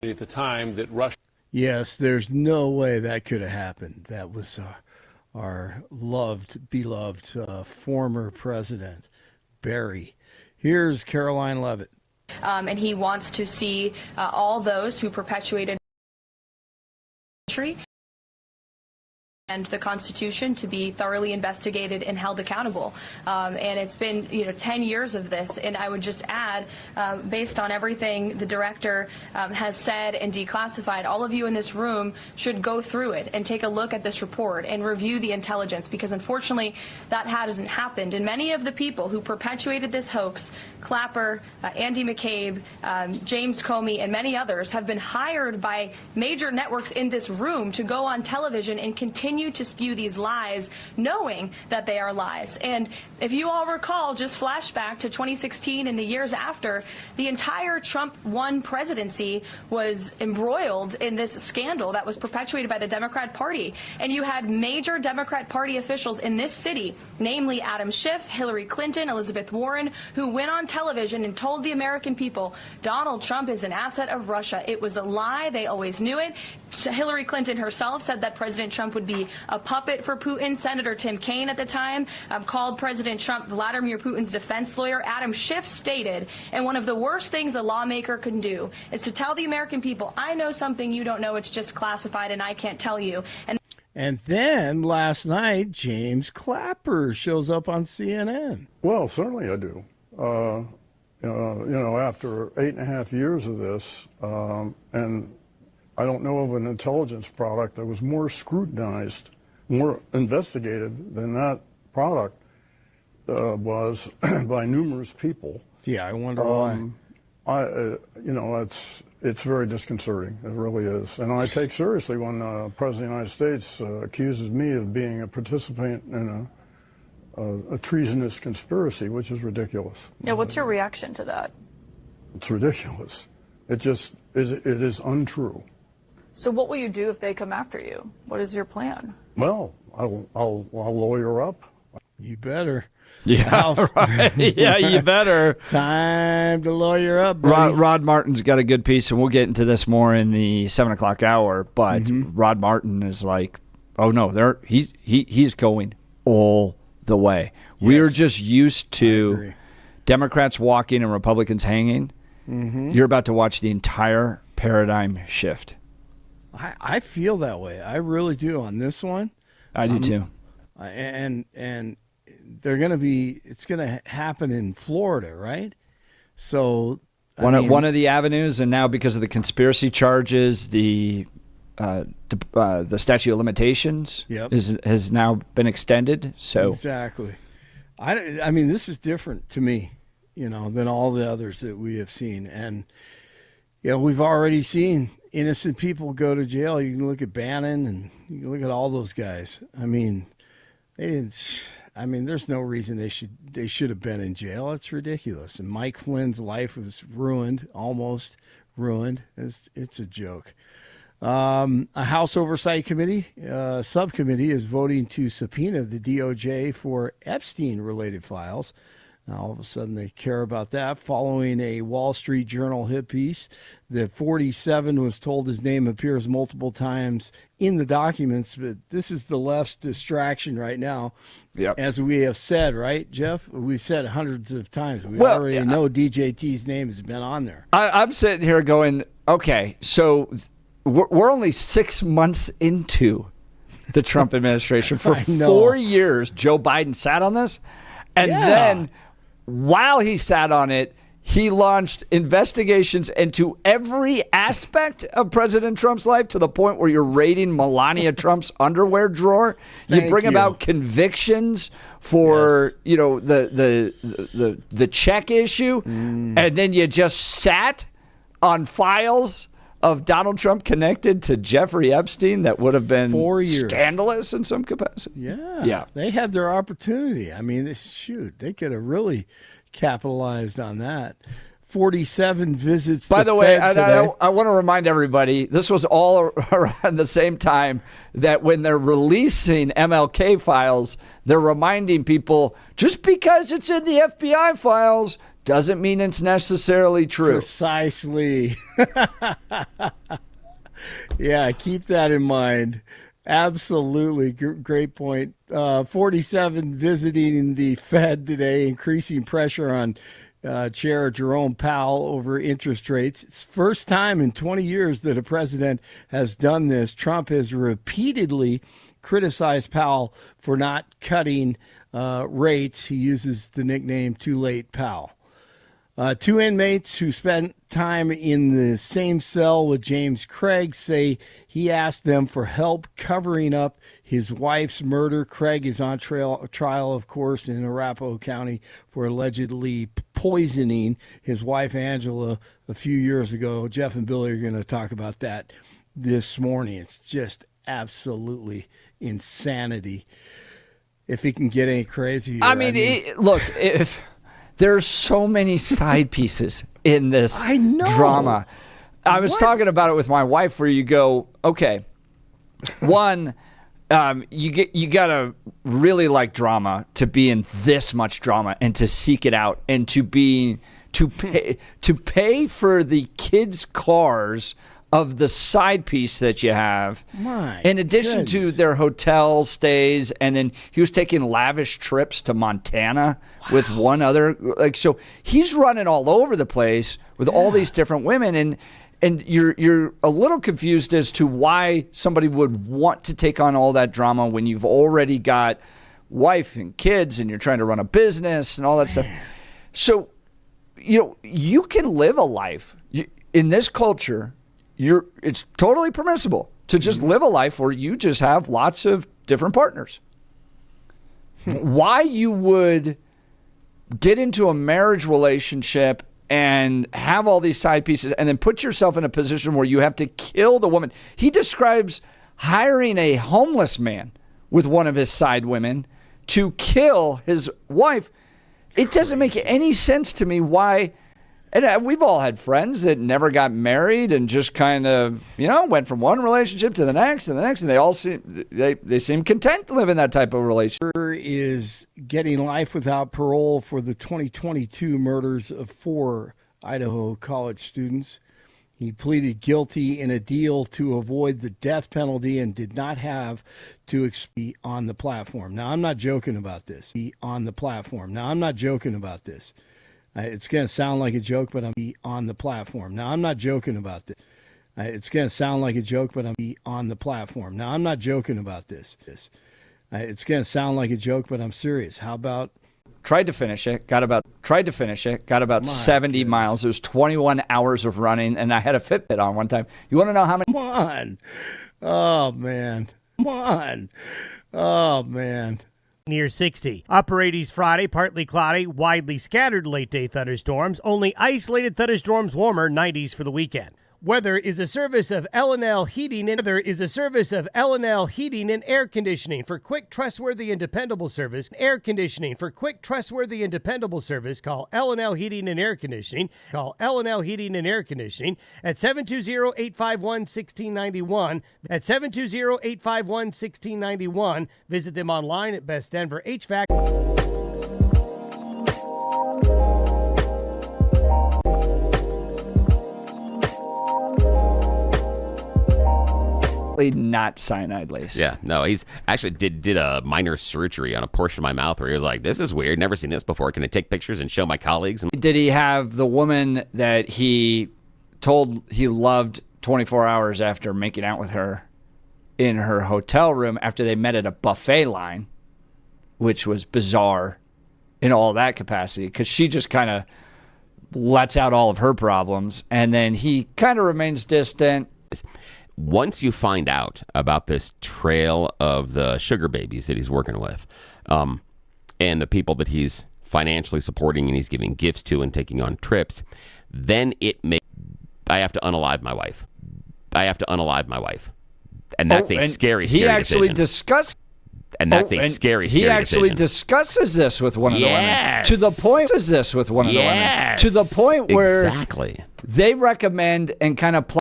at the time that Russia. Yes, there's no way that could have happened. That was our beloved former president, Barry. Here's Caroline Levitt. And he wants to see all those who perpetuated and the Constitution to be thoroughly investigated and held accountable. And it's been 10 years of this. And I would just add, based on everything the director has said and declassified, all of you in this room should go through it and take a look at this report and review the intelligence, because unfortunately that hasn't happened. And many of the people who perpetuated this hoax, Clapper, Andy McCabe, James Comey, and many others, have been hired by major networks in this room to go on television and continue to spew these lies, knowing that they are lies. And if you all recall, just flashback to 2016 and the years after, the entire Trump 1 presidency was embroiled in this scandal that was perpetuated by the Democrat Party. And you had major Democrat Party officials in this city, namely Adam Schiff, Hillary Clinton, Elizabeth Warren, who went on television and told the American people Donald Trump is an asset of Russia. It was a lie. They always knew it. Hillary Clinton herself said that President Trump would be a puppet for Putin. Senator Tim Kaine at the time called President Trump Vladimir Putin's defense lawyer. Adam Schiff stated, and one of the worst things a lawmaker can do is to tell the American people, I know something you don't know, it's just classified and I can't tell you. And then last night, James Clapper shows up on CNN. Well, certainly I do. After 8.5 years of this, and I don't know of an intelligence product that was more scrutinized, more investigated than that product was by numerous people. Yeah, I wonder why. It's very disconcerting. It really is. And I take seriously when the President of the United States accuses me of being a participant in a treasonous conspiracy, which is ridiculous. Yeah, what's your reaction to that? It's ridiculous. It is untrue. So what will you do if they come after you? What is your plan? Well, I'll lawyer up. You better. Yeah, right. Yeah, you better. Time to lawyer up, buddy. Rod Martin's got a good piece, and we'll get into this more in the 7 o'clock hour. But Rod Martin is like, oh no, he's going all the way. Yes. We are just used to Democrats walking and Republicans hanging. You're about to watch the entire paradigm shift. I feel that way. I really do on this one. I do too. And they're going to be. It's going to happen in Florida, right? So one of the avenues, and now because of the conspiracy charges, the statute of limitations has now been extended. So exactly. I mean, this is different to me, than all the others that we have seen, and we've already seen innocent people go to jail. You can look at Bannon and you can look at all those guys. I mean, they didn't. I mean, there's no reason they should have been in jail. It's ridiculous. And Mike Flynn's life was ruined, almost ruined. It's a joke. A House Oversight Committee subcommittee is voting to subpoena the DOJ for Epstein-related files. Now, all of a sudden, they care about that. Following a Wall Street Journal hit piece, the 47 was told his name appears multiple times in the documents, but this is the left's distraction right now. Yep. As we have said, right, Jeff? We've said hundreds of times. We already know DJT's name has been on there. I'm sitting here going, okay, so we're only 6 months into the Trump administration. For 4 years, Joe Biden sat on this, and then while he sat on it, he launched investigations into every aspect of President Trump's life to the point where you're raiding Melania Trump's underwear drawer. You bring about convictions for the check issue, and then you just sat on files of Donald Trump connected to Jeffrey Epstein that would have been 4 years. Scandalous in some capacity. Yeah. They had their opportunity. I mean, shoot, they could have really capitalized on that. 47 visits. By the way, I want to remind everybody, this was all around the same time that when they're releasing MLK files, they're reminding people, just because it's in the FBI files doesn't mean it's necessarily true. Precisely. Yeah, keep that in mind. Absolutely. Great point. 47 visiting the Fed today, increasing pressure on Chair Jerome Powell over interest rates. It's the first time in 20 years that a president has done this. Trump has repeatedly criticized Powell for not cutting rates. He uses the nickname Too Late Powell. Two inmates who spent time in the same cell with James Craig say he asked them for help covering up his wife's murder. Craig is on trial, of course, in Arapahoe County for allegedly poisoning his wife, Angela, a few years ago. Jeff and Billy are going to talk about that this morning. It's just absolutely insanity. If he can get any crazier. Look, if... There's so many side pieces in this drama. I was talking about it with my wife where you go, okay, one, you gotta really like drama to be in this much drama and to seek it out and to pay for the kids' cars of the side piece that you have, in addition to their hotel stays, and then he was taking lavish trips to Montana with one other. So he's running all over the place with all these different women, and you're a little confused as to why somebody would want to take on all that drama when you've already got wife and kids and you're trying to run a business and all that stuff. So, you can live a life in this culture. It's totally permissible to just live a life where you just have lots of different partners. Why you would get into a marriage relationship and have all these side pieces and then put yourself in a position where you have to kill the woman. He describes hiring a homeless man with one of his side women to kill his wife. It doesn't make any sense to me why. And we've all had friends that never got married and just kind of, went from one relationship to the next and the next, and they all seem content to live in that type of relationship. Is getting life without parole for the 2022 murders of 4 Idaho college students. He pleaded guilty in a deal to avoid the death penalty and did not have to be on the platform. Now, I'm not joking about this. It's going to sound like a joke, but I'm on the platform. Now, I'm not joking about this. It's going to sound like a joke, but I'm on the platform. Now, I'm not joking about this. It's going to sound like a joke, but I'm serious. How about... Tried to finish it, got about 70 miles. It was 21 hours of running, and I had a Fitbit on one time. You want to know how many? Come on. Oh, man. Near 60. Upper 80s Friday, partly cloudy, widely scattered late-day thunderstorms. Only isolated thunderstorms warmer, 90s for the weekend. Weather is a service of L&L Heating and Air Conditioning. For quick, trustworthy, and dependable service, call L&L Heating and Air Conditioning. Call L&L Heating and Air Conditioning at 720-851-1691. Visit them online at Best Denver HVAC. Not cyanide laced. Yeah, no, he's actually did a minor surgery on a portion of my mouth where he was like, "This is weird, never seen this before. Can I take pictures and show my colleagues?" Did he have the woman that he told he loved 24 hours after making out with her in her hotel room after they met at a buffet line, which was bizarre in all that capacity because she just kind of lets out all of her problems and then he kind of remains distant. Once you find out about this trail of the sugar babies that he's working with, and the people that he's financially supporting and he's giving gifts to and taking on trips, then I have to unalive my wife. And that's a scary he actually decision. discussed. And that's a scary He actually decision. discusses this with one of the women. To the point where Exactly. they recommend and kind of